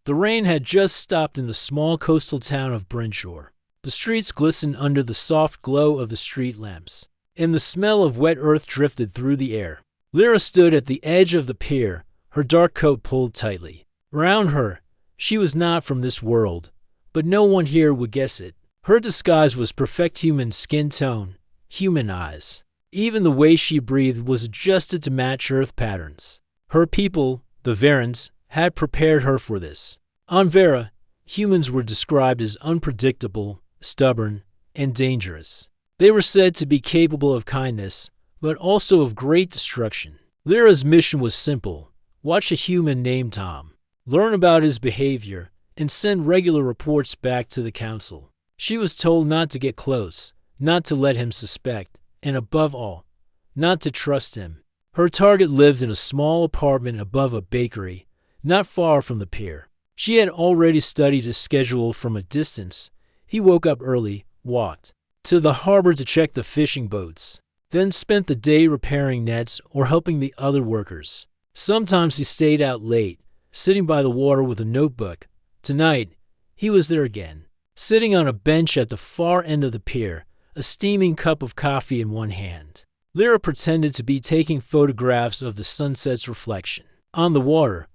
The rain had just stopped in the small coastal town of Brenshore. The streets glistened under the soft glow of the street lamps, and the smell of wet earth drifted through the air. Lyra stood at the edge of the pier, her dark coat pulled tightly. Around her, she was not from this world, but no one here would guess it. Her disguise was perfect human skin tone, human eyes. Even the way she breathed was adjusted to match Earth patterns. Her people, the Varans, had prepared her for this. On Vera, humans were described as unpredictable, stubborn, and dangerous. They were said to be capable of kindness, but also of great destruction. Lyra's mission was simple: watch a human named Tom, learn about his behavior, and send regular reports back to the council. She was told not to get close, not to let him suspect, and above all, not to trust him. Her target lived in a small apartment above a bakery, not far from the pier. She had already studied his schedule from a distance. He woke up early, walked to the harbor to check the fishing boats, then spent the day repairing nets or helping the other workers. Sometimes he stayed out late, sitting by the water with a notebook. Tonight, he was there again, sitting on a bench at the far end of the pier, a steaming cup of coffee in one hand. Lyra pretended to be taking photographs of the sunset's reflection on the water,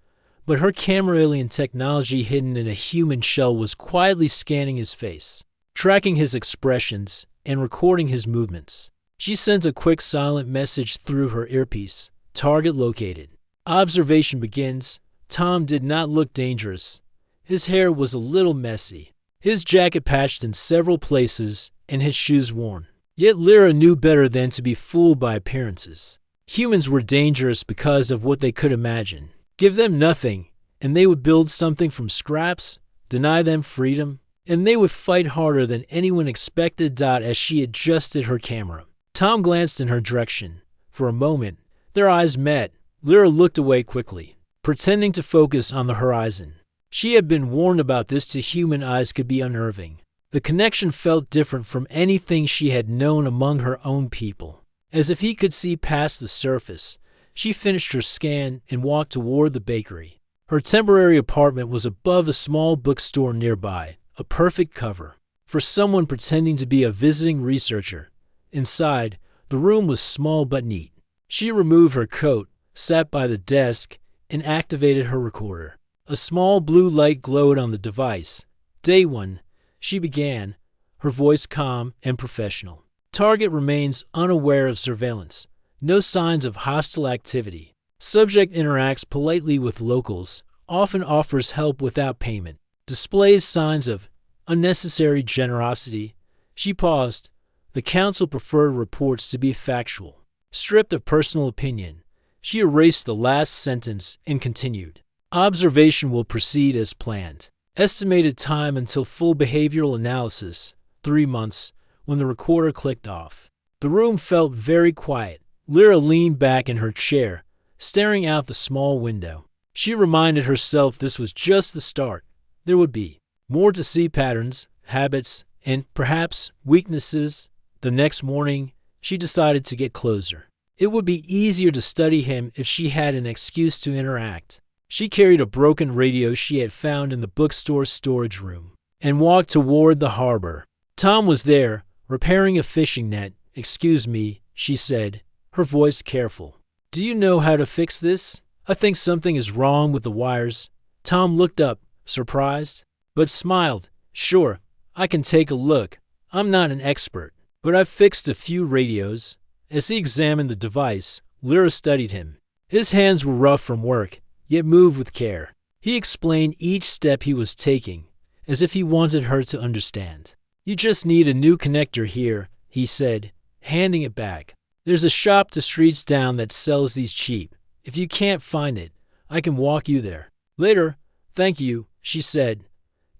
but her camera alien technology hidden in a human shell was quietly scanning his face, tracking his expressions, and recording his movements. She sent a quick silent message through her earpiece. Target located. Observation begins. Tom did not look dangerous. His hair was a little messy, his jacket patched in several places, and his shoes worn. Yet Lyra knew better than to be fooled by appearances. Humans were dangerous because of what they could imagine. Give them nothing, and they would build something from scraps. Deny them freedom, and they would fight harder than anyone expected. As she adjusted her camera, Tom glanced in her direction. For a moment, their eyes met. Lyra looked away quickly, pretending to focus on the horizon. She had been warned about this. To human eyes could be unnerving. The connection felt different from anything she had known among her own people. As if he could see past the surface, she finished her scan and walked toward the bakery. Her temporary apartment was above a small bookstore nearby, a perfect cover for someone pretending to be a visiting researcher. Inside, the room was small but neat. She removed her coat, sat by the desk, and activated her recorder. A small blue light glowed on the device. Day 1, she began, her voice calm and professional. Target remains unaware of surveillance. No signs of hostile activity. Subject interacts politely with locals, often offers help without payment, displays signs of unnecessary generosity. She paused. The council preferred reports to be factual, stripped of personal opinion. She erased the last sentence and continued. Observation will proceed as planned. Estimated time until full behavioral analysis, 3 months, when the recorder clicked off. The room felt very quiet. Lyra leaned back in her chair, staring out the small window. She reminded herself this was just the start. There would be more to see: patterns, habits, and perhaps weaknesses. The next morning, she decided to get closer. It would be easier to study him if she had an excuse to interact. She carried a broken radio she had found in the bookstore's storage room and walked toward the harbor. Tom was there, repairing a fishing net. "Excuse me," she said, her voice careful. "Do you know how to fix this? I think something is wrong with the wires." Tom looked up, surprised, but smiled. "Sure, I can take a look. I'm not an expert, but I've fixed a few radios." As he examined the device, Lyra studied him. His hands were rough from work, yet moved with care. He explained each step he was taking, as if he wanted her to understand. "You just need a new connector here," he said, handing it back. "There's a shop 2 streets down that sells these cheap. If you can't find it, I can walk you there." "Later, thank you," she said.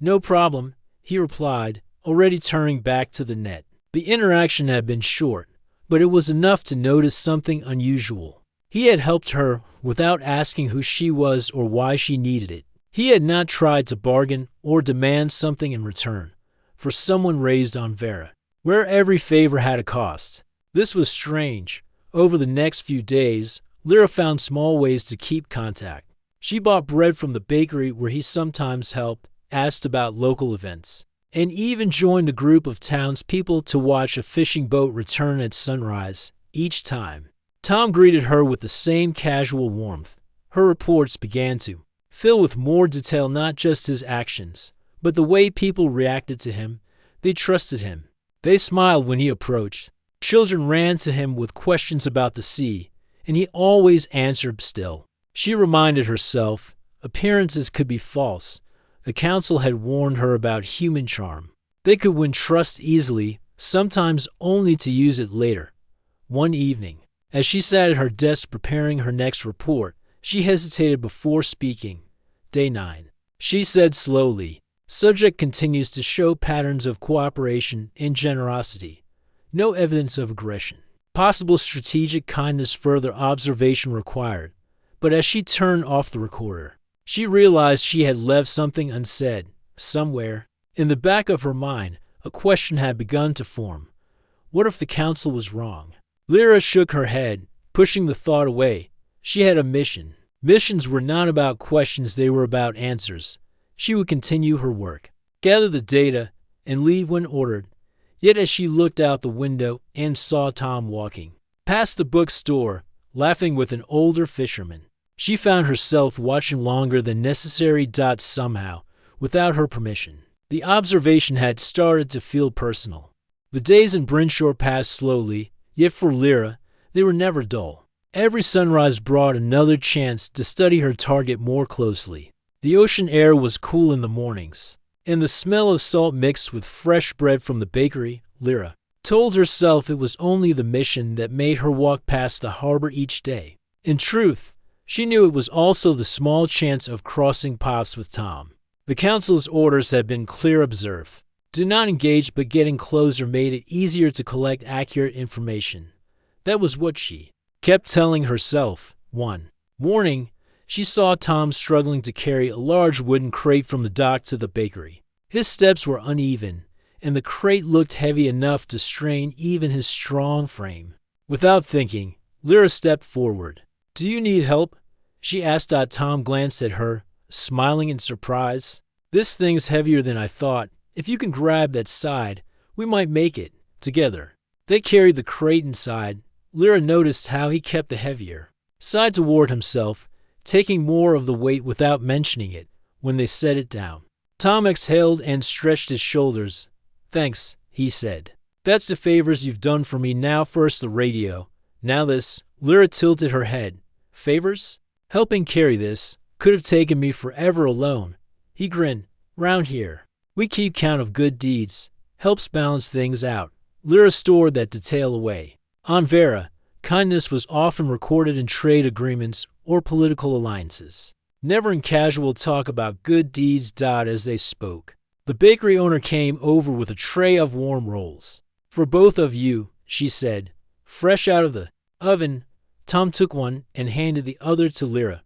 "No problem," he replied, already turning back to the net. The interaction had been short, but it was enough to notice something unusual. He had helped her without asking who she was or why she needed it. He had not tried to bargain or demand something in return, for someone raised on Vera, where every favor had a cost. This was strange. Over the next few days, Lyra found small ways to keep contact. She bought bread from the bakery where he sometimes helped, asked about local events, and even joined a group of townspeople to watch a fishing boat return at sunrise. Each time, Tom greeted her with the same casual warmth. Her reports began to fill with more detail, not just his actions, but the way people reacted to him. They trusted him. They smiled when he approached. Children ran to him with questions about the sea, and he always answered still. She reminded herself, appearances could be false. The council had warned her about human charm. They could win trust easily, sometimes only to use it later. One evening, as she sat at her desk preparing her next report, she hesitated before speaking. Day 9. She said slowly, subject continues to show patterns of cooperation and generosity. No evidence of aggression. Possible strategic kindness, further observation required. But as she turned off the recorder, she realized she had left something unsaid. Somewhere, in the back of her mind, a question had begun to form. What if the council was wrong? Lyra shook her head, pushing the thought away. She had a mission. Missions were not about questions, they were about answers. She would continue her work, gather the data, and leave when ordered. Yet as she looked out the window and saw Tom walking past the bookstore, laughing with an older fisherman, she found herself watching longer than necessary. Somehow, without her permission, the observation had started to feel personal. The days in Brinshore passed slowly, yet for Lyra, they were never dull. Every sunrise brought another chance to study her target more closely. The ocean air was cool in the mornings, and the smell of salt mixed with fresh bread from the bakery. Lyra told herself it was only the mission that made her walk past the harbor each day. In truth, she knew it was also the small chance of crossing paths with Tom. The council's orders had been clear: observe. Do not engage, but getting closer made it easier to collect accurate information. That was what she kept telling herself. One morning, she saw Tom struggling to carry a large wooden crate from the dock to the bakery. His steps were uneven, and the crate looked heavy enough to strain even his strong frame. Without thinking, Lyra stepped forward. Do you need help? She asked. Tom glanced at her, smiling in surprise. This thing's heavier than I thought. If you can grab that side, we might make it together. They carried the crate inside. Lyra noticed how he kept the heavier side toward himself, taking more of the weight without mentioning it. When they set it down, Tom exhaled and stretched his shoulders. Thanks, he said. That's the favors you've done for me. Now first the radio, now this. Lyra tilted her head. Favors? Helping carry this could have taken me forever alone. He grinned. Round here, we keep count of good deeds. Helps balance things out. Lyra stored that detail away. On Vera, kindness was often recorded in trade agreements or political alliances, never in casual talk about good deeds. As they spoke, the bakery owner came over with a tray of warm rolls. For both of you, she said, fresh out of the oven. Tom took one and handed the other to Lyra.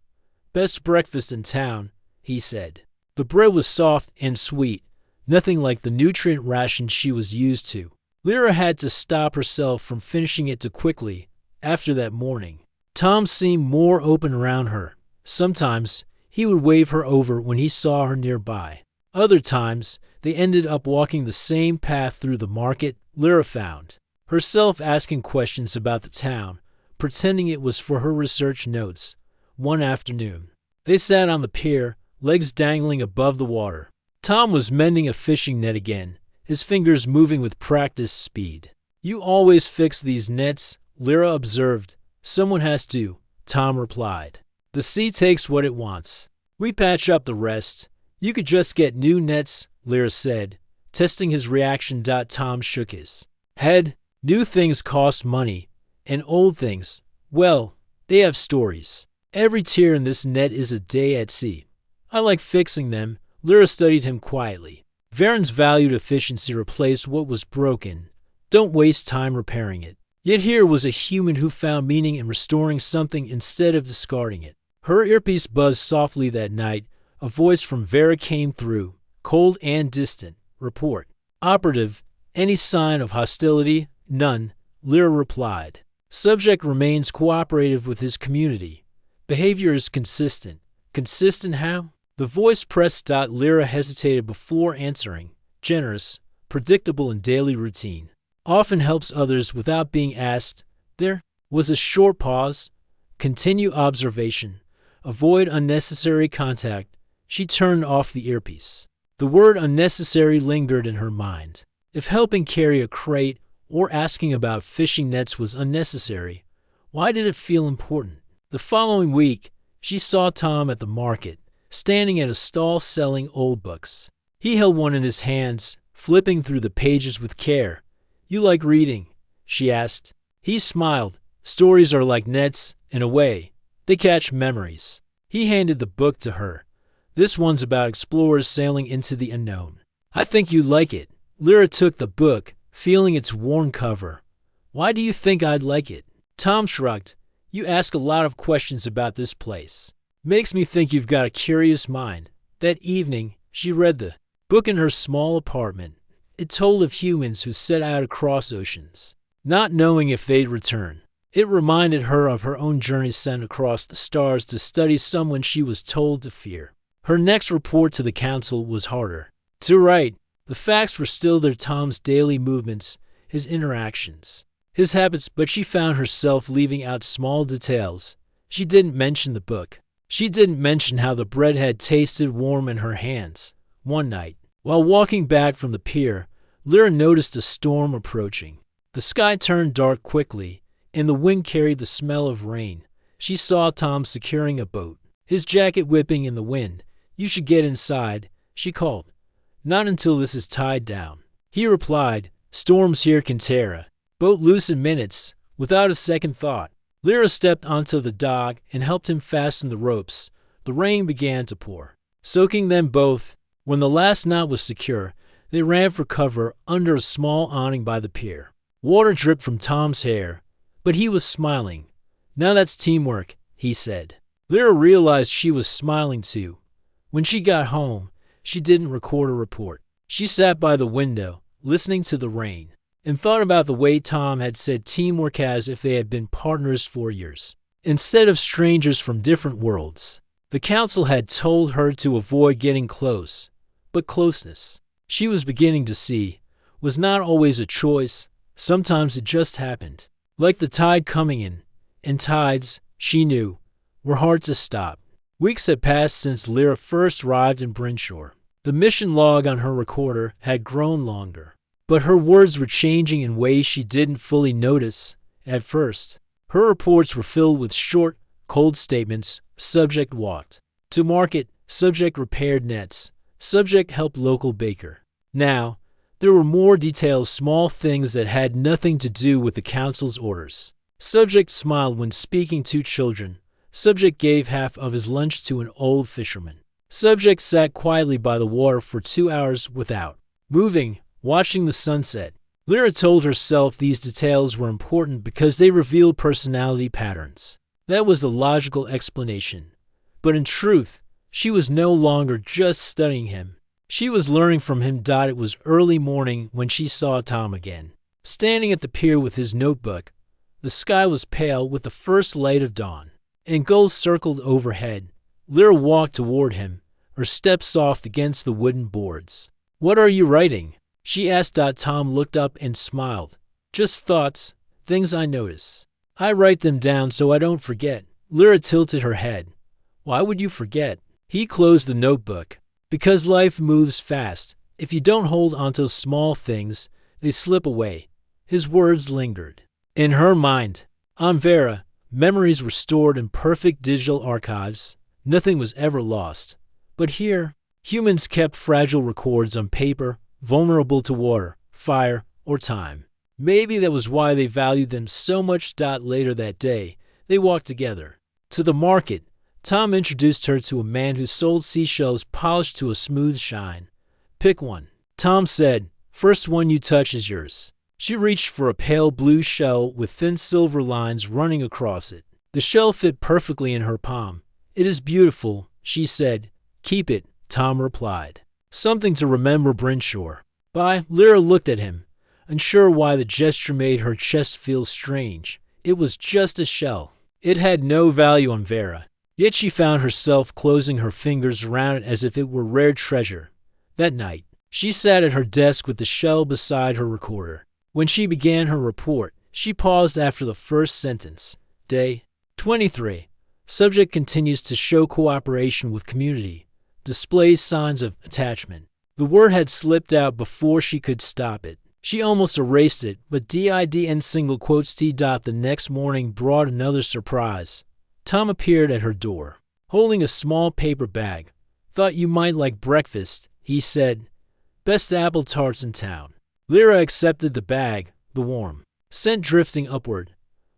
Best breakfast in town, he said. The bread was soft and sweet, nothing like the nutrient ration she was used to. Lyra had to stop herself from finishing it too quickly. After that morning, Tom seemed more open around her. Sometimes he would wave her over when he saw her nearby. Other times, they ended up walking the same path through the market. Lyra found herself asking questions about the town, pretending it was for her research notes. One afternoon, they sat on the pier, legs dangling above the water. Tom was mending a fishing net again, his fingers moving with practiced speed. You always fix these nets, Lyra observed. Someone has to, Tom replied. The sea takes what it wants. We patch up the rest. You could just get new nets, Lyra said, testing his reaction. Tom shook his head. New things cost money, and old things, well, they have stories. Every tear in this net is a day at sea. I like fixing them. Lyra studied him quietly. Varen's valued efficiency replaced what was broken. Don't waste time repairing it. Yet here was a human who found meaning in restoring something instead of discarding it. Her earpiece buzzed softly that night. A voice from Vera came through, cold and distant. Report. Operative. Any sign of hostility? None, Lyra replied. Subject remains cooperative with his community. Behavior is consistent. Consistent how? The voice pressed. Lyra hesitated before answering. Generous, predictable and daily routine. Often helps others without being asked. There was a short pause. Continue observation. Avoid unnecessary contact. She turned off the earpiece. The word unnecessary lingered in her mind. If helping carry a crate or asking about fishing nets was unnecessary, why did it feel important? The following week, she saw Tom at the market, standing at a stall selling old books. He held one in his hands, flipping through the pages with care. "You like reading?" she asked. He smiled. "Stories are like nets, in a way. They catch memories." He handed the book to her. "This one's about explorers sailing into the unknown. I think you'd like it." Lyra took the book, feeling its worn cover. "Why do you think I'd like it?" Tom shrugged. "You ask a lot of questions about this place. Makes me think you've got a curious mind." That evening, she read the book in her small apartment. It told of humans who set out across oceans, not knowing if they'd return. It reminded her of her own journey sent across the stars to study someone she was told to fear. Her next report to the council was harder to write. The facts were still there: Tom's daily movements, his interactions, his habits, but she found herself leaving out small details. She didn't mention the book. She didn't mention how the bread had tasted warm in her hands. One night, while walking back from the pier, Lyra noticed a storm approaching. The sky turned dark quickly, and the wind carried the smell of rain. She saw Tom securing a boat, his jacket whipping in the wind. "You should get inside," she called. "Not until this is tied down." He replied, "Storms here can tear a boat loose in minutes." Without a second thought, Lyra stepped onto the dock and helped him fasten the ropes. The rain began to pour, soaking them both. When the last knot was secure, they ran for cover under a small awning by the pier. Water dripped from Tom's hair, but he was smiling. "Now that's teamwork," he said. Lyra realized she was smiling too. When she got home, she didn't record a report. She sat by the window, listening to the rain, and thought about the way Tom had said teamwork as if they had been partners for years, instead of strangers from different worlds. The council had told her to avoid getting close, but closeness, she was beginning to see, was not always a choice. Sometimes it just happened. Like the tide coming in, and tides, she knew, were hard to stop. Weeks had passed since Lyra first arrived in Brinshore. The mission log on her recorder had grown longer, but her words were changing in ways she didn't fully notice at first. Her reports were filled with short, cold statements. Subject walked to market, subject repaired nets, subject helped local baker. Now, there were more details, small things that had nothing to do with the council's orders. Subject smiled when speaking to children. Subject gave half of his lunch to an old fisherman. Subject sat quietly by the water for 2 hours without moving, watching the sunset. Lyra told herself these details were important because they revealed personality patterns. That was the logical explanation. But in truth, she was no longer just studying him. She was learning from him. It was early morning when she saw Tom again, standing at the pier with his notebook. The sky was pale with the first light of dawn, and gulls circled overhead. Lyra walked toward him, her steps soft against the wooden boards. "What are you writing?" she asked. Tom looked up and smiled. "Just thoughts, things I notice. I write them down so I don't forget." Lyra tilted her head. "Why would you forget?" He closed the notebook. "Because life moves fast. If you don't hold onto small things, they slip away." His words lingered. In her mind, on Vera, memories were stored in perfect digital archives. Nothing was ever lost. But here, humans kept fragile records on paper, vulnerable to water, fire, or time. Maybe that was why they valued them so much. Later that day, they walked together to the market. Tom introduced her to a man who sold seashells polished to a smooth shine. "Pick one," Tom said. "First one you touch is yours." She reached for a pale blue shell with thin silver lines running across it. The shell fit perfectly in her palm. "It is beautiful," she said. "Keep it," Tom replied. "Something to remember Brinshore by." Lyra looked at him, unsure why the gesture made her chest feel strange. It was just a shell. It had no value on Vera. Yet she found herself closing her fingers around it as if it were rare treasure. That night, she sat at her desk with the shell beside her recorder. When she began her report, she paused after the first sentence. Day 23. Subject continues to show cooperation with community. Displays signs of attachment. The word had slipped out before she could stop it. She almost erased it, but DIDN single quotes T. The next morning brought another surprise. Tom appeared at her door, holding a small paper bag. Thought you might like breakfast, he said. Best apple tarts in town. Lyra accepted the bag, the warm scent drifting upward.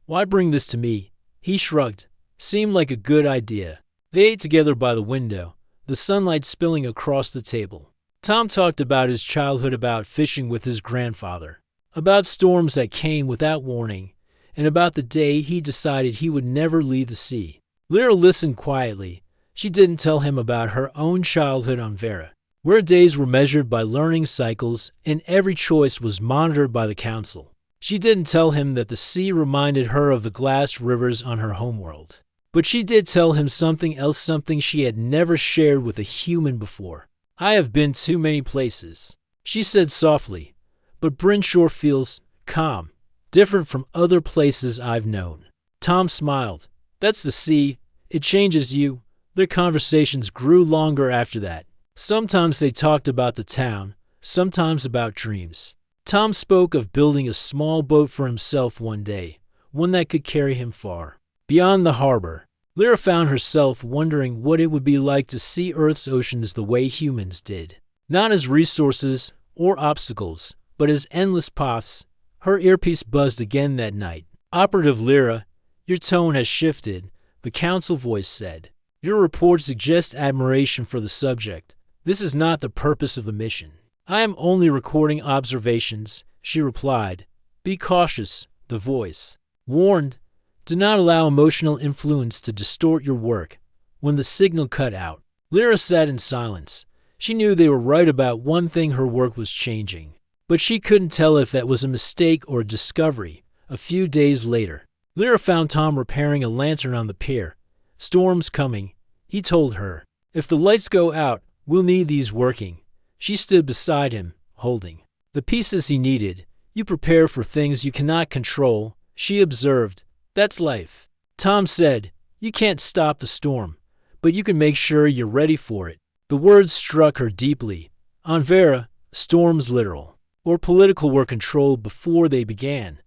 Why bring this to me? He shrugged. Seemed like a good idea. They ate together by the window, the sunlight spilling across the table. Tom talked about his childhood, about fishing with his grandfather, about storms that came without warning, and about the day he decided he would never leave the sea. Lyra listened quietly. She didn't tell him about her own childhood on Vera, where days were measured by learning cycles and every choice was monitored by the council. She didn't tell him that the sea reminded her of the glass rivers on her homeworld. But she did tell him something else, something she had never shared with a human before. I have been too many places, she said softly, but Brinshore feels calm, different from other places I've known. Tom smiled. That's the sea. It changes you. Their conversations grew longer after that. Sometimes they talked about the town, sometimes about dreams. Tom spoke of building a small boat for himself one day, one that could carry him far beyond the harbor. Lyra found herself wondering what it would be like to see Earth's oceans the way humans did. Not as resources or obstacles, but as endless paths. Her earpiece buzzed again that night. Operative Lyra, your tone has shifted, the council voice said. Your report suggests admiration for the subject. This is not the purpose of the mission. I am only recording observations, she replied. Be cautious, the voice warned. Do not allow emotional influence to distort your work. When the signal cut out, Lyra sat in silence. She knew they were right about one thing: her work was changing. But she couldn't tell if that was a mistake or a discovery. A few days later, Lyra found Tom repairing a lantern on the pier. Storm's coming, he told her. If the lights go out, we'll need these working. She stood beside him, holding the pieces he needed. You prepare for things you cannot control, she observed. That's life. Tom said, you can't stop the storm, but you can make sure you're ready for it. The words struck her deeply. On Vera, storms literal or political were controlled before they began.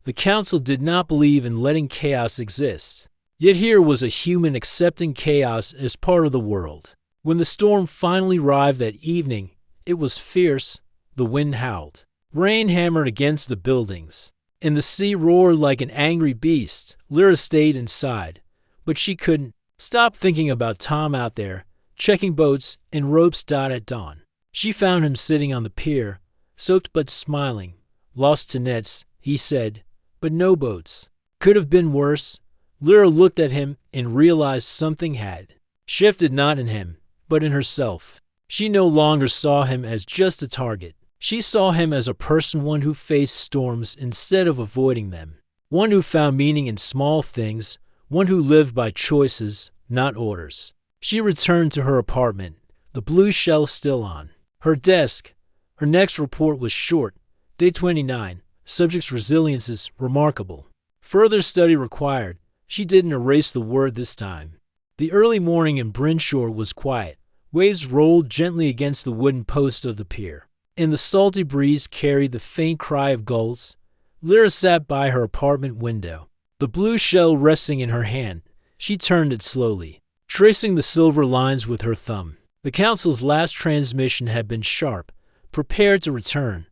The council did not believe in letting chaos exist. Yet here was a human accepting chaos as part of the world. When the storm finally arrived that evening, it was fierce. The wind howled. Rain hammered against the buildings, and the sea roared like an angry beast. Lyra stayed inside, but she couldn't stop thinking about Tom out there, checking boats and ropes. At dawn, she found him sitting on the pier, soaked but smiling. Lost to nets, he said, but no boats. Could have been worse. Lyra looked at him and realized something had shifted, not in him, but in herself. She no longer saw him as just a target. She saw him as a person, one who faced storms instead of avoiding them, one who found meaning in small things, one who lived by choices, not orders. She returned to her apartment, the blue shell still on her desk. Her next report was short. Day 29. Subject's resilience is remarkable. Further study required. She didn't erase the word this time. The early morning in Brinshore was quiet. Waves rolled gently against the wooden post of the pier, and the salty breeze carried the faint cry of gulls. Lyra sat by her apartment window, the blue shell resting in her hand. She turned it slowly, tracing the silver lines with her thumb. The council's last transmission had been sharp. Prepared to return.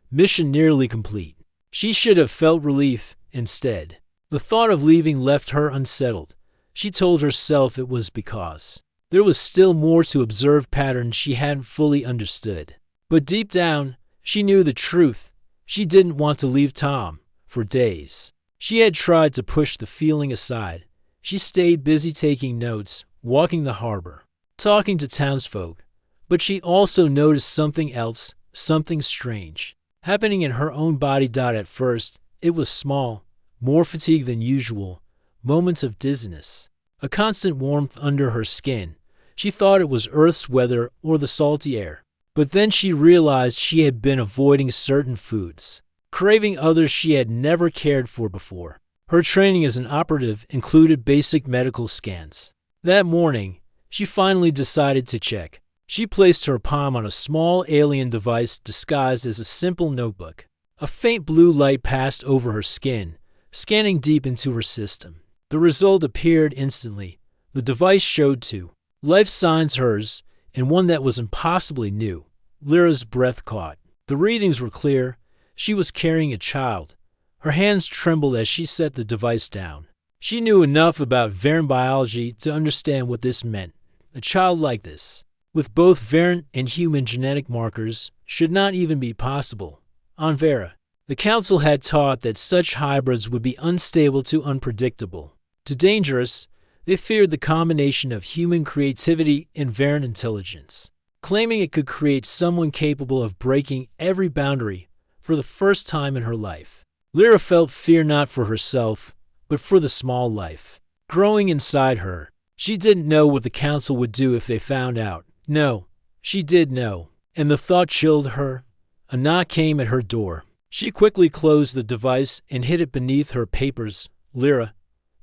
Mission nearly complete. She should have felt relief. Instead, the thought of leaving left her unsettled. She told herself it was because there was still more to observe, patterns she hadn't fully understood. But deep down, she knew the truth. She didn't want to leave Tom. For days, she had tried to push the feeling aside. She stayed busy taking notes, walking the harbor, talking to townsfolk. But she also noticed something else, something strange, happening in her own body. At first, it was small, more fatigue than usual, moments of dizziness. a constant warmth under her skin. She thought it was Earth's weather or the salty air. But then she realized she had been avoiding certain foods, craving others she had never cared for before. Her training as an operative included basic medical scans. That morning, she finally decided to check. She placed her palm on a small alien device disguised as a simple notebook. A faint blue light passed over her skin, scanning deep into her system. The result appeared instantly. The device showed two life signs, hers, and one that was impossibly new. Lyra's breath caught. The readings were clear. She was carrying a child. Her hands trembled as she set the device down. She knew enough about variant biology to understand what this meant. A child like this, with both variant and human genetic markers, should not even be possible on Vera. The Council had taught that such hybrids would be unstable to unpredictable, to dangerous. They feared the combination of human creativity and variant intelligence, claiming it could create someone capable of breaking every boundary for the first time in her life. Lyra felt fear not for herself, but for the small life growing inside her. She didn't know what the Council would do if they found out. No, she did know, and the thought chilled her. A knock came at her door. She quickly closed the device and hid it beneath her papers. Lyra.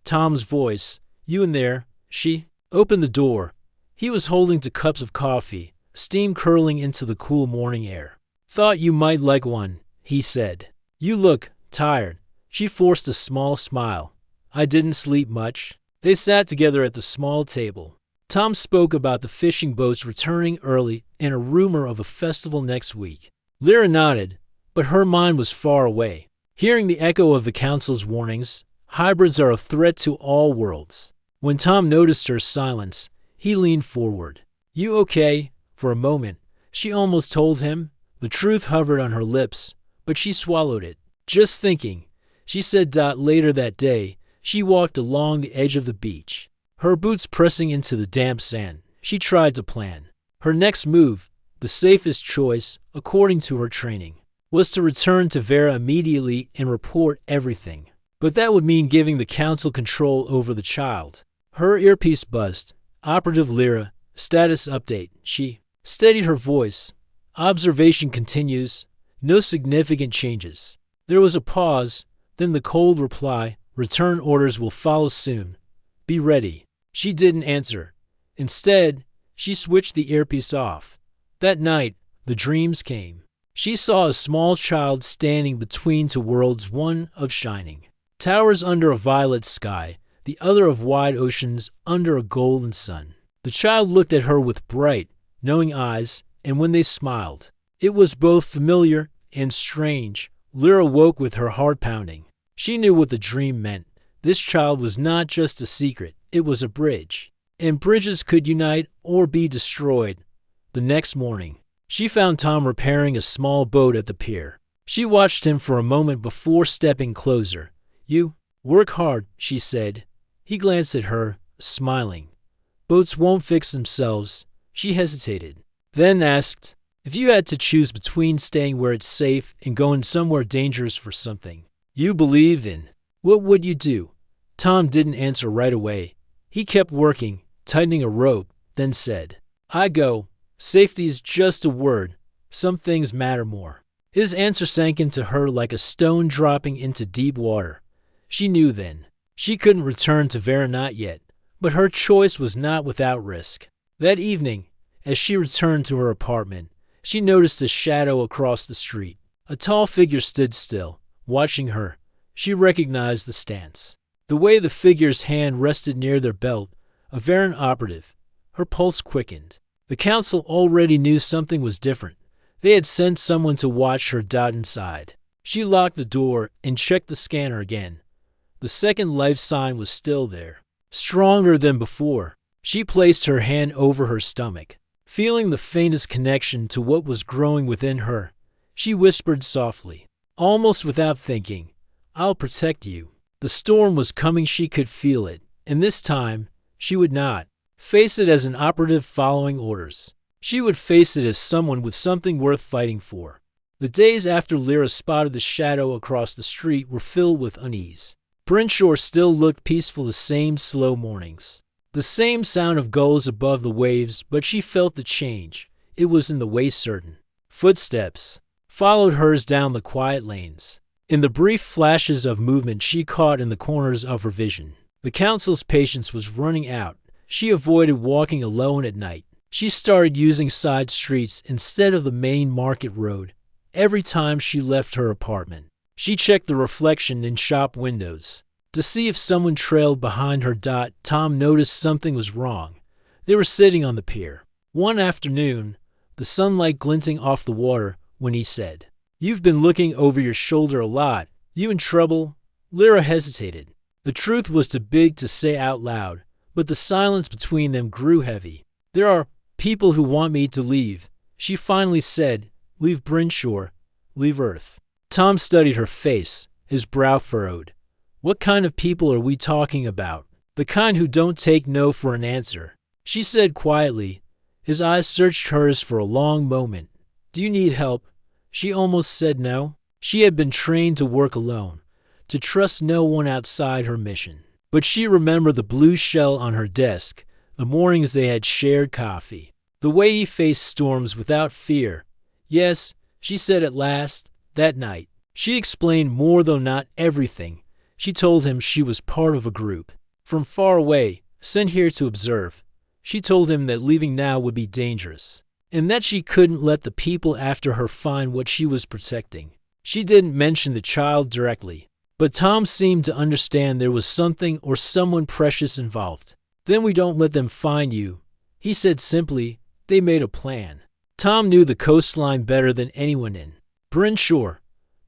Tom's voice. You in there? She opened the door. He was holding 2 cups of coffee, steam curling into the cool morning air. Thought you might like one, he said. You look tired. She forced a small smile. I didn't sleep much. They sat together at the small table. Tom spoke about the fishing boats returning early and a rumor of a festival next week. Lyra nodded, but her mind was far away, hearing the echo of the Council's warnings. Hybrids are a threat to all worlds. When Tom noticed her silence, he leaned forward. You okay? For a moment, she almost told him. The truth hovered on her lips, but she swallowed it. Just thinking, she said. Later that day, she walked along the edge of the beach, her boots pressing into the damp sand. She tried to plan. Her next move, the safest choice, according to her training, was to return to Vera immediately and report everything. But that would mean giving the Council control over the child. Her earpiece buzzed. Operative Lyra, status update. She steadied her voice. Observation continues. No significant changes. There was a pause, then the cold reply. Return orders will follow soon. Be ready. She didn't answer. Instead, she switched the earpiece off. That night, the dreams came. She saw a small child standing between 2 worlds, one of shining towers under a violet sky, the other of wide oceans under a golden sun. The child looked at her with bright, knowing eyes, and when they smiled, it was both familiar and strange. Lyra woke with her heart pounding. She knew what the dream meant. This child was not just a secret, it was a bridge. And bridges could unite or be destroyed. The next morning, she found Tom repairing a small boat at the pier. She watched him for a moment before stepping closer. You work hard, she said. He glanced at her, smiling. Boats won't fix themselves. She hesitated, then asked, if you had to choose between staying where it's safe and going somewhere dangerous for something you believed in, what would you do? Tom didn't answer right away. He kept working, tightening a rope, then said, I go. Safety is just a word. Some things matter more. His answer sank into her like a stone dropping into deep water. She knew then. She couldn't return to Vera, not yet. But her choice was not without risk. That evening, as she returned to her apartment, she noticed a shadow across the street. A tall figure stood still, watching her. She recognized the stance. The way the figure's hand rested near their belt, a Veran operative. Her pulse quickened. The Council already knew something was different. They had sent someone to watch her. Inside, she locked the door and checked the scanner again. The second life sign was still there, stronger than before. She placed her hand over her stomach, feeling the faintest connection to what was growing within her. She whispered softly, almost without thinking, I'll protect you. The storm was coming. She could feel it, and this time, she would not face it as an operative following orders. She would face it as someone with something worth fighting for. The days after Lyra spotted the shadow across the street were filled with unease. Brinshore still looked peaceful, the same slow mornings, The same sound of gulls above the waves, but she felt the change. It was in the way certain. Footsteps followed hers down the quiet lanes. In the brief flashes of movement she caught in the corners of her vision, the council's patience was running out. She avoided walking alone at night. She started using side streets instead of the main market road. Every time she left her apartment, she checked the reflection in shop windows to see if someone trailed behind her. Tom noticed something was wrong. They were sitting on the pier one afternoon, the sunlight glinting off the water, when he said, "You've been looking over your shoulder a lot. You in trouble?" Lyra hesitated. The truth was too big to say out loud, but the silence between them grew heavy. "There are people who want me to leave," she finally said. "Leave Brinshore, leave Earth." Tom studied her face, his brow furrowed. "What kind of people are we talking about?" "The kind who don't take no for an answer," she said quietly. His eyes searched hers for a long moment. "Do you need help?" She almost said no. She had been trained to work alone, to trust no one outside her mission. But she remembered the blue shell on her desk, the mornings they had shared coffee, the way he faced storms without fear. "Yes," she said at last. That night, she explained more, though not everything. She told him she was part of a group from far away, sent here to observe. She told him that leaving now would be dangerous, and that she couldn't let the people after her find what she was protecting. She didn't mention the child directly, but Tom seemed to understand there was something or someone precious involved. "Then we don't let them find you," he said simply. They made a plan. Tom knew the coastline better than anyone in Brinshore.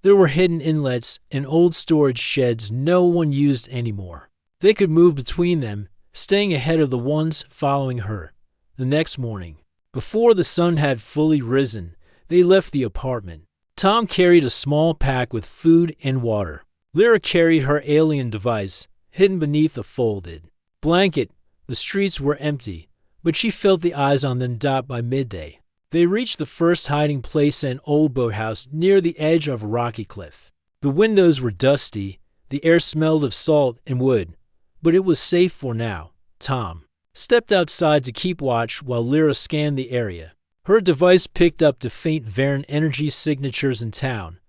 There were hidden inlets and old storage sheds no one used anymore. They could move between them, staying ahead of the ones following her. The next morning, before the sun had fully risen, they left the apartment. Tom carried a small pack with food and water. Lyra carried her alien device, hidden beneath a folded blanket. The streets were empty, but she felt the eyes on them. By midday, they reached the first hiding place, an old boathouse near the edge of a rocky cliff. The windows were dusty, the air smelled of salt and wood, but it was safe for now. Tom stepped outside to keep watch while Lyra scanned the area. Her device picked up the faint Varen energy signatures in town.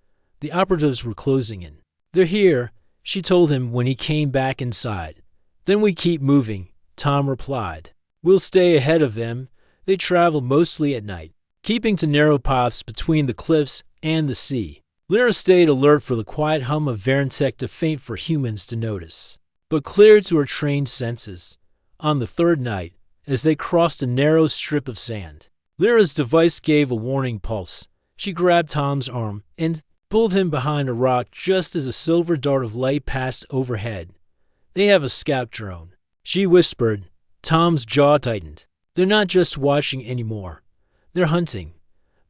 The operatives were closing in. "They're here," she told him when he came back inside. "Then we keep moving," Tom replied. "We'll stay ahead of them. They travel mostly at night, keeping to narrow paths between the cliffs and the sea." Lyra stayed alert for the quiet hum of Varentech, too faint for humans to notice, but clear to her trained senses. On the third night, as they crossed a narrow strip of sand, Lyra's device gave a warning pulse. She grabbed Tom's arm and pulled him behind a rock just as a silver dart of light passed overhead. "They have a scout drone," she whispered. Tom's jaw tightened. "They're not just watching anymore. They're hunting."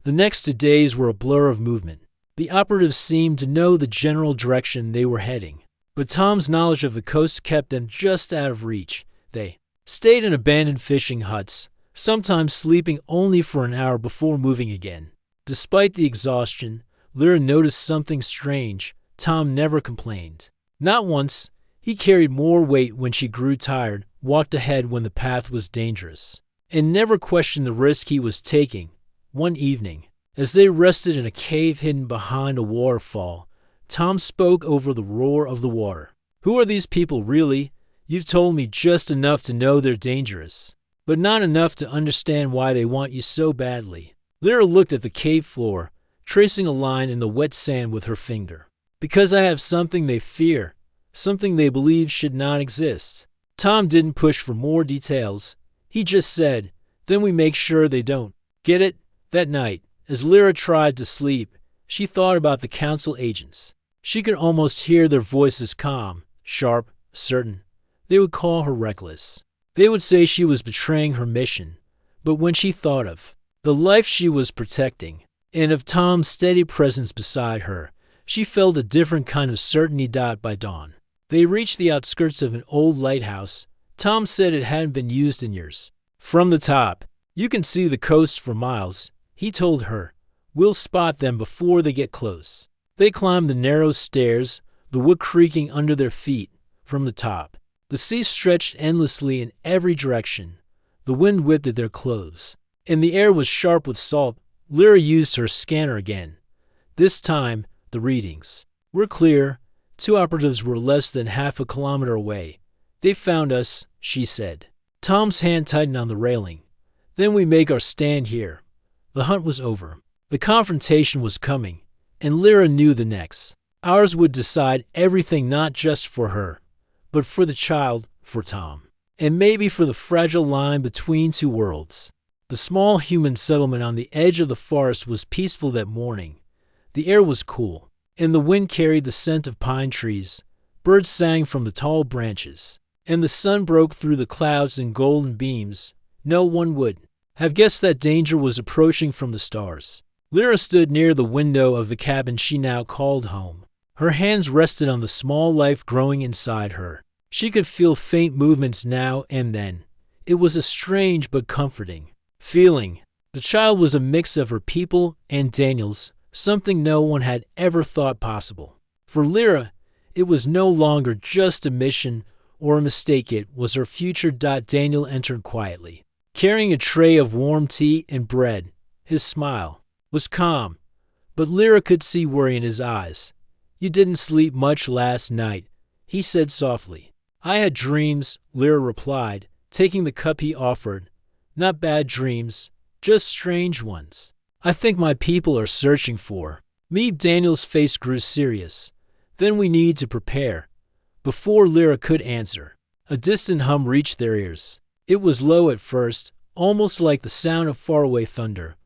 The next 2 days were a blur of movement. The operatives seemed to know the general direction they were heading, but Tom's knowledge of the coast kept them just out of reach. They stayed in abandoned fishing huts, sometimes sleeping only for an hour before moving again. Despite the exhaustion, Lyra noticed something strange. Tom never complained. Not once. He carried more weight when she grew tired, walked ahead when the path was dangerous, and never questioned the risk he was taking. One evening, as they rested in a cave hidden behind a waterfall, Tom spoke over the roar of the water. "Who are these people really? You've told me just enough to know they're dangerous, but not enough to understand why they want you so badly." Lyra looked at the cave floor, tracing a line in the wet sand with her finger. "Because I have something they fear, something they believe should not exist." Tom didn't push for more details. He just said, "Then we make sure they don't." Get it? That night, as Lyra tried to sleep, she thought about the council agents. She could almost hear their voices, calm, sharp, certain. They would call her reckless. They would say she was betraying her mission. But when she thought of the life she was protecting, and of Tom's steady presence beside her, she felt a different kind of certainty. By dawn, they reached the outskirts of an old lighthouse. Tom said it hadn't been used in years. "From the top, you can see the coast for miles," he told her. "We'll spot them before they get close." They climbed the narrow stairs, the wood creaking under their feet. From the top, The sea stretched endlessly in every direction. The wind whipped at their clothes, and the air was sharp with salt. Lyra used her scanner again. This time, the readings were clear. 2 operatives were less than half a kilometer away. They found us, she said. Tom's hand tightened on the railing. Then we make our stand here. The hunt was over. The confrontation was coming, and Lyra knew the next. Ours would decide everything, not just for her, but for the child, for Tom, and maybe for the fragile line between 2 worlds. The small human settlement on the edge of the forest was peaceful that morning. The air was cool, and the wind carried the scent of pine trees. Birds sang from the tall branches, and the sun broke through the clouds in golden beams. No one would have guessed that danger was approaching from the stars. Lyra stood near the window of the cabin she now called home. Her hands rested on the small life growing inside her. She could feel faint movements now and then. It was a strange but comforting feeling. The child was a mix of her people and Daniel's, something no one had ever thought possible. For Lyra, it was no longer just a mission or a mistake, it was her future. Daniel entered quietly, carrying a tray of warm tea and bread. His smile was calm, but Lyra could see worry in his eyes. "You didn't sleep much last night," he said softly. "I had dreams," Lyra replied, taking the cup he offered. "Not bad dreams, just strange ones. I think my people are searching for me." Daniel's face grew serious. "Then we need to prepare." Before Lyra could answer, a distant hum reached their ears. It was low at first, almost like the sound of faraway thunder,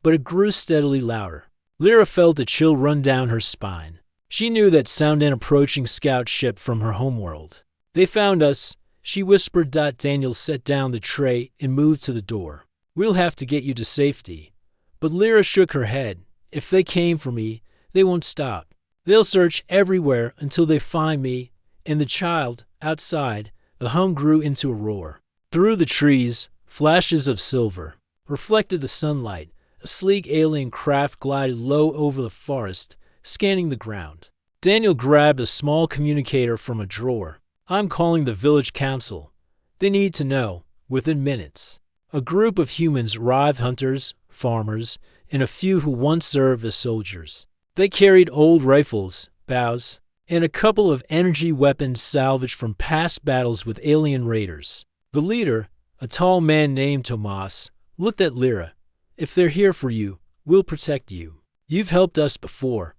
but it grew steadily louder. Lyra felt a chill run down her spine. She knew that sound, an approaching scout ship from her homeworld. "They found us," she whispered. Daniel set down the tray and moved to the door. "We'll have to get you to safety." But Lyra shook her head. "If they came for me, they won't stop. They'll search everywhere until they find me and the child." Outside, the hum grew into a roar. Through the trees, flashes of silver reflected the sunlight. A sleek alien craft glided low over the forest, scanning the ground. Daniel grabbed a small communicator from a drawer. "I'm calling the village council. They need to know, within minutes." A group of humans arrived, hunters, farmers, and a few who once served as soldiers. They carried old rifles, bows, and a couple of energy weapons salvaged from past battles with alien raiders. The leader, a tall man named Tomas, looked at Lyra. "If they're here for you, we'll protect you. You've helped us before.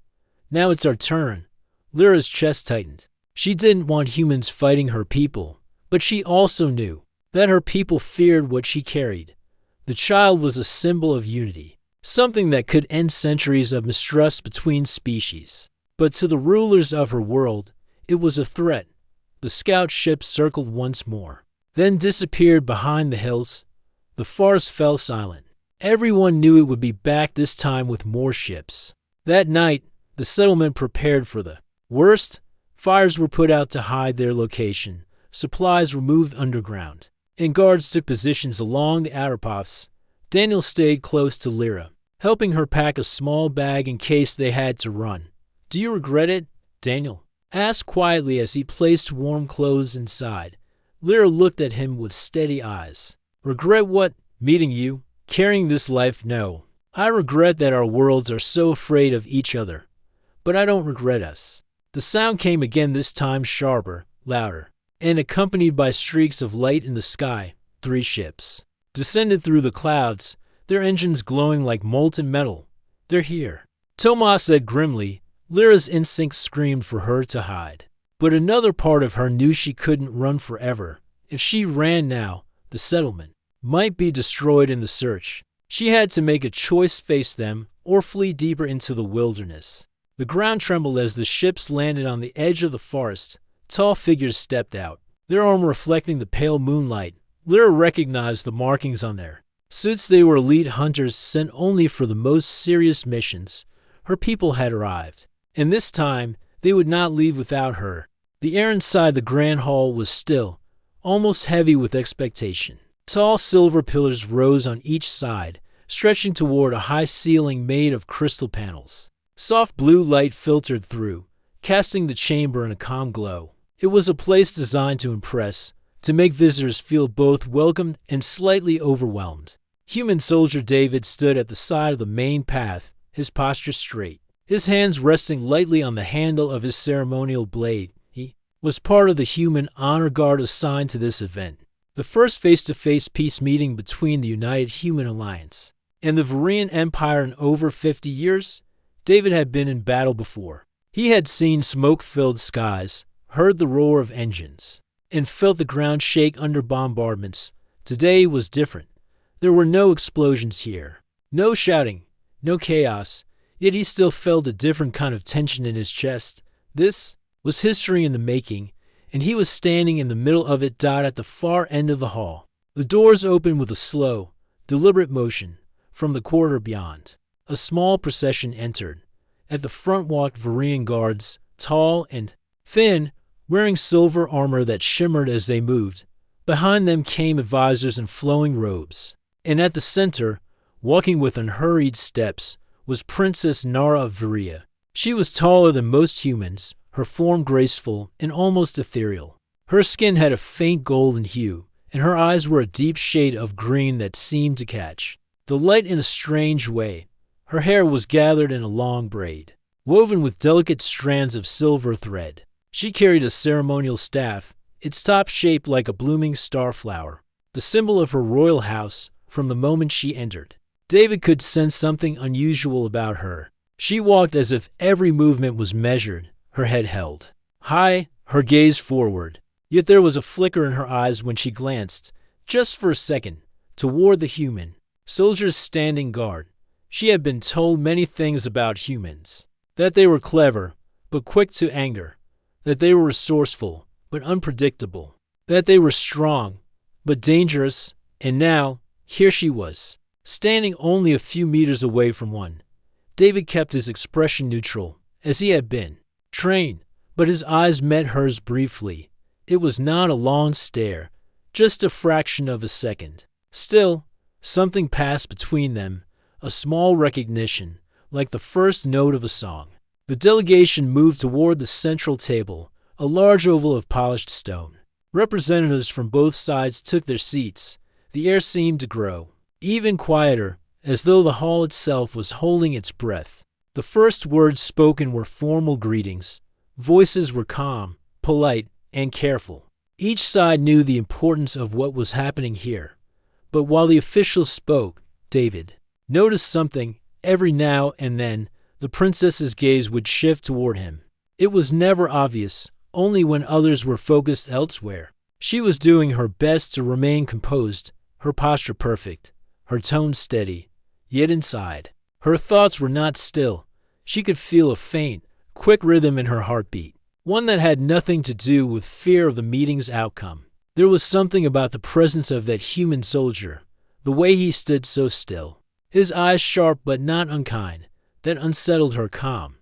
Now it's our turn." Lyra's chest tightened. She didn't want humans fighting her people, but she also knew that her people feared what she carried. The child was a symbol of unity, something that could end centuries of mistrust between species. But to the rulers of her world, it was a threat. The scout ship circled once more, then disappeared behind the hills. The forest fell silent. Everyone knew it would be back, this time with more ships. That night, the settlement prepared for the worst. Fires were put out to hide their location, supplies were moved underground, and guards took positions along the outer paths. Daniel stayed close to Lyra, helping her pack a small bag in case they had to run. "Do you regret it?" Daniel asked quietly as he placed warm clothes inside. Lyra looked at him with steady eyes. "Regret what? Meeting you? Carrying this life? No. I regret that our worlds are so afraid of each other. But I don't regret us." The sound came again, this time sharper, louder, and accompanied by streaks of light in the sky. 3 ships descended through the clouds, their engines glowing like molten metal. "They're here," Tomas said grimly. Lyra's instincts screamed for her to hide. But another part of her knew she couldn't run forever. If she ran now, the settlement might be destroyed in the search. She had to make a choice: face them or flee deeper into the wilderness. The ground trembled as the ships landed on the edge of the forest. Tall figures stepped out, their armor reflecting the pale moonlight. Lyra recognized the markings on their suits. They were elite hunters sent only for the most serious missions. Her people had arrived, and this time they would not leave without her. The air inside the grand hall was still, almost heavy with expectation. Tall silver pillars rose on each side, stretching toward a high ceiling made of crystal panels. Soft blue light filtered through, casting the chamber in a calm glow. It was a place designed to impress, to make visitors feel both welcomed and slightly overwhelmed. Human soldier David stood at the side of the main path, his posture straight, his hands resting lightly on the handle of his ceremonial blade. He was part of the human honor guard assigned to this event, the first face-to-face peace meeting between the United Human Alliance and the Varian Empire in over 50 years. David had been in battle before. He had seen smoke-filled skies, heard the roar of engines, and felt the ground shake under bombardments. Today was different. There were no explosions here, no shouting, no chaos, yet he still felt a different kind of tension in his chest. This was history in the making, and he was standing in the middle of it. At the far end of the hall, the doors opened with a slow, deliberate motion. From the corridor beyond, a small procession entered. At the front walked Varian guards, tall and thin, wearing silver armor that shimmered as they moved. Behind them came advisors in flowing robes. And at the center, walking with unhurried steps, was Princess Nara of Varia. She was taller than most humans, her form graceful and almost ethereal. Her skin had a faint golden hue, and her eyes were a deep shade of green that seemed to catch the light in a strange way. Her hair was gathered in a long braid, woven with delicate strands of silver thread. She carried a ceremonial staff, its top shaped like a blooming starflower, the symbol of her royal house. From the moment she entered, David could sense something unusual about her. She walked as if every movement was measured, her head held high, her gaze forward. Yet there was a flicker in her eyes when she glanced, just for a second, toward the human soldiers standing guard. She had been told many things about humans, that they were clever, but quick to anger, that they were resourceful, but unpredictable, that they were strong, but dangerous, and now, here she was, standing only a few meters away from one. David kept his expression neutral, as he had been trained, but his eyes met hers briefly. It was not a long stare, just a fraction of a second. Still, something passed between them, a small recognition, like the first note of a song. The delegation moved toward the central table, a large oval of polished stone. Representatives from both sides took their seats. The air seemed to grow even quieter, as though the hall itself was holding its breath. The first words spoken were formal greetings. Voices were calm, polite, and careful. Each side knew the importance of what was happening here. But while the officials spoke, David noticed something. Every now and then, the princess's gaze would shift toward him. It was never obvious, only when others were focused elsewhere. She was doing her best to remain composed, her posture perfect, her tone steady. Yet inside, her thoughts were not still. She could feel a faint, quick rhythm in her heartbeat, one that had nothing to do with fear of the meeting's outcome. There was something about the presence of that human soldier, the way he stood so still, his eyes sharp but not unkind, that unsettled her calm.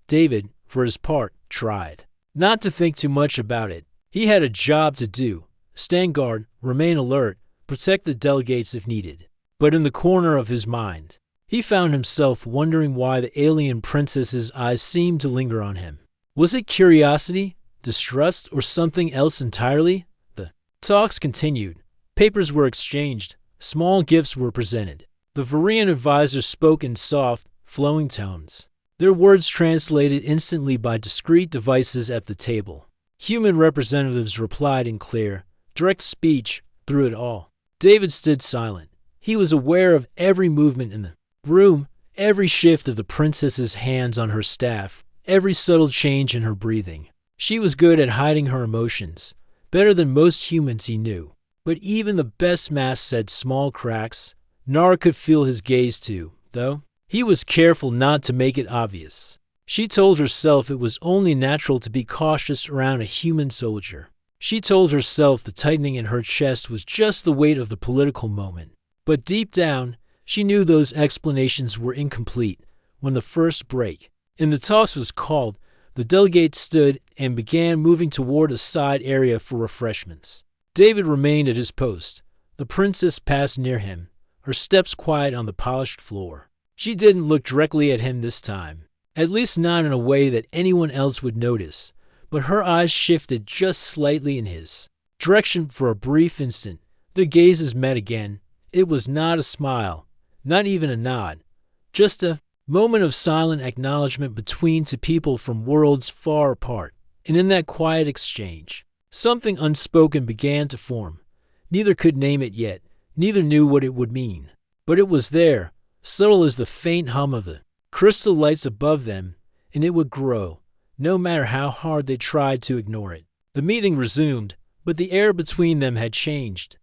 David, for his part, tried not to think too much about it. He had a job to do: stand guard, remain alert, protect the delegates if needed. But in the corner of his mind, he found himself wondering why the alien princess's eyes seemed to linger on him. Was it curiosity, distrust, or something else entirely? The talks continued. Papers were exchanged. Small gifts were presented. The Varian advisors spoke in soft, flowing tones, their words translated instantly by discreet devices at the table. Human representatives replied in clear, direct speech. Through it all, David stood silent. He was aware of every movement in the room, every shift of the princess's hands on her staff, every subtle change in her breathing. She was good at hiding her emotions, better than most humans he knew. But even the best masks had small cracks. Nara could feel his gaze too, though he was careful not to make it obvious. She told herself it was only natural to be cautious around a human soldier. She told herself the tightening in her chest was just the weight of the political moment. But deep down, she knew those explanations were incomplete. When the first break in the talks was called, the delegates stood and began moving toward a side area for refreshments. David remained at his post. The princess passed near him, her steps quiet on the polished floor. She didn't look directly at him this time, at least not in a way that anyone else would notice, but her eyes shifted just slightly in his direction for a brief instant. Their gazes met again. It was not a smile, not even a nod, just a moment of silent acknowledgement between two people from worlds far apart. And in that quiet exchange, something unspoken began to form. Neither could name it yet, neither knew what it would mean. But it was there, subtle as the faint hum of the crystal lights above them, and it would grow, no matter how hard they tried to ignore it. The meeting resumed, but the air between them had changed.